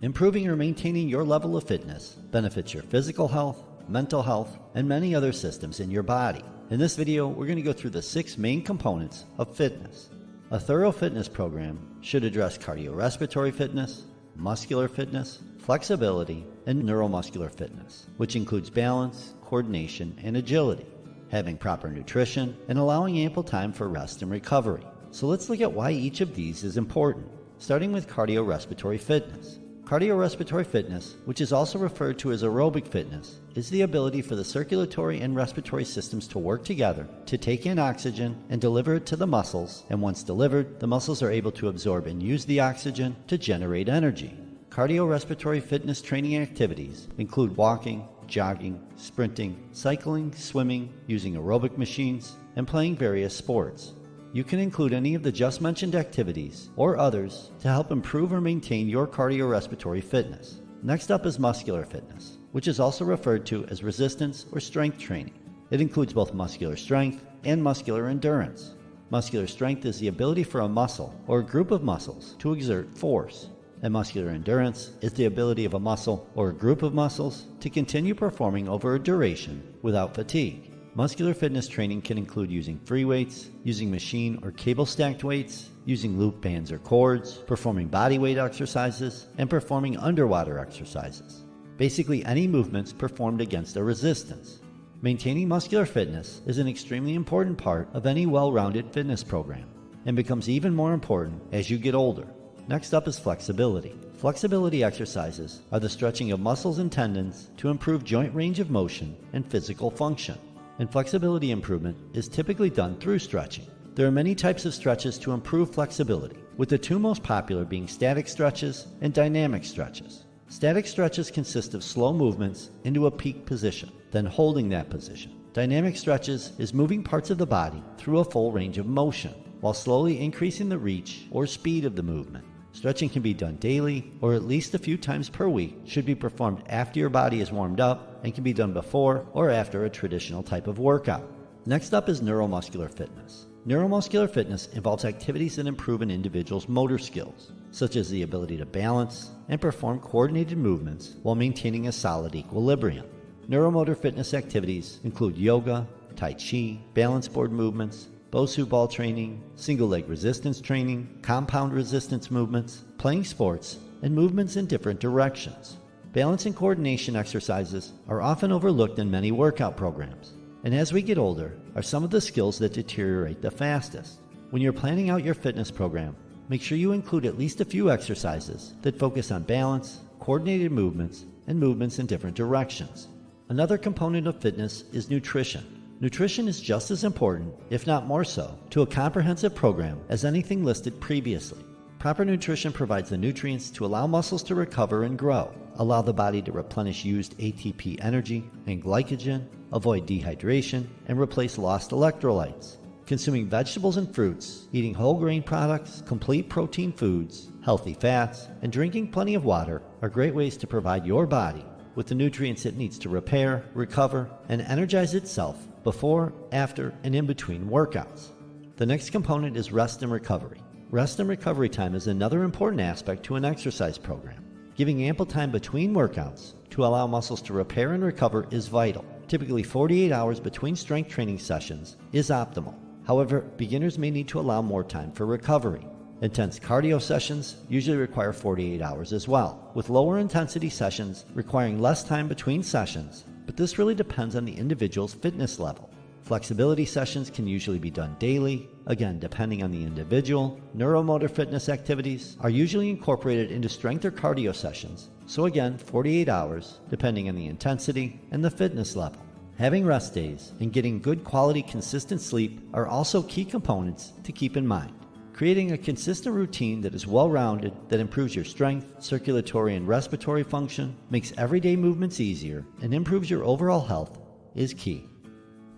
Improving or maintaining your level of fitness benefits your physical health, mental health, and many other systems in your body. In this video, we're going to go through the 6 main components of fitness. A thorough fitness program should address cardiorespiratory fitness, muscular fitness, flexibility, and neuromuscular fitness, which includes balance, coordination, and agility, having proper nutrition, and allowing ample time for rest and recovery. So let's look at why each of these is important, starting with cardiorespiratory fitness. Cardiorespiratory fitness, which is also referred to as aerobic fitness, is the ability for the circulatory and respiratory systems to work together to take in oxygen and deliver it to the muscles, and once delivered, the muscles are able to absorb and use the oxygen to generate energy. Cardiorespiratory fitness training activities include walking, jogging, sprinting, cycling, swimming, using aerobic machines, and playing various sports. You can include any of the just mentioned activities or others to help improve or maintain your cardiorespiratory fitness. Next up is muscular fitness, which is also referred to as resistance or strength training. It includes both muscular strength and muscular endurance. Muscular strength is the ability for a muscle or a group of muscles to exert force, and muscular endurance is the ability of a muscle or a group of muscles to continue performing over a duration without fatigue. Muscular fitness training can include using free weights, using machine or cable stacked weights, using loop bands or cords, performing body weight exercises, and performing underwater exercises. Basically any movements performed against a resistance. Maintaining muscular fitness is an extremely important part of any well-rounded fitness program, and becomes even more important as you get older. Next up is flexibility. Flexibility exercises are the stretching of muscles and tendons to improve joint range of motion and physical function. And flexibility improvement is typically done through stretching. There are many types of stretches to improve flexibility, with the 2 most popular being static stretches and dynamic stretches. Static stretches consist of slow movements into a peak position, then holding that position. Dynamic stretches is moving parts of the body through a full range of motion, while slowly increasing the reach or speed of the movement. Stretching can be done daily or at least a few times per week, should be performed after your body is warmed up, and can be done before or after a traditional type of workout. Next up is neuromuscular fitness. Neuromuscular fitness involves activities that improve an individual's motor skills, such as the ability to balance and perform coordinated movements while maintaining a solid equilibrium. Neuromotor fitness activities include yoga, tai chi, balance board movements, Bosu ball training, single leg resistance training, compound resistance movements, playing sports, and movements in different directions. Balance and coordination exercises are often overlooked in many workout programs, and as we get older, are some of the skills that deteriorate the fastest. When you're planning out your fitness program, make sure you include at least a few exercises that focus on balance, coordinated movements, and movements in different directions. Another component of fitness is nutrition. Nutrition is just as important, if not more so, to a comprehensive program as anything listed previously. Proper nutrition provides the nutrients to allow muscles to recover and grow, allow the body to replenish used ATP energy and glycogen, avoid dehydration, and replace lost electrolytes. Consuming vegetables and fruits, eating whole grain products, complete protein foods, healthy fats, and drinking plenty of water are great ways to provide your body with the nutrients it needs to repair, recover, and energize itself before, after, and in between workouts. The next component is rest and recovery. Rest and recovery time is another important aspect to an exercise program. Giving ample time between workouts to allow muscles to repair and recover is vital. Typically 48 hours between strength training sessions is optimal. However, beginners may need to allow more time for recovery. Intense cardio sessions usually require 48 hours as well, with lower intensity sessions requiring less time between sessions, but this really depends on the individual's fitness level. Flexibility sessions can usually be done daily, again depending on the individual. Neuromotor fitness activities are usually incorporated into strength or cardio sessions, so again 48 hours depending on the intensity and the fitness level. Having rest days and getting good quality consistent sleep are also key components to keep in mind. Creating a consistent routine that is well-rounded, that improves your strength, circulatory, and respiratory function, makes everyday movements easier, and improves your overall health is key.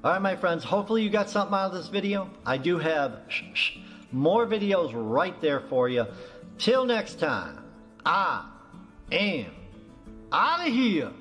Alright my friends, hopefully you got something out of this video. I do have more videos right there for you. Till next time, I am out of here.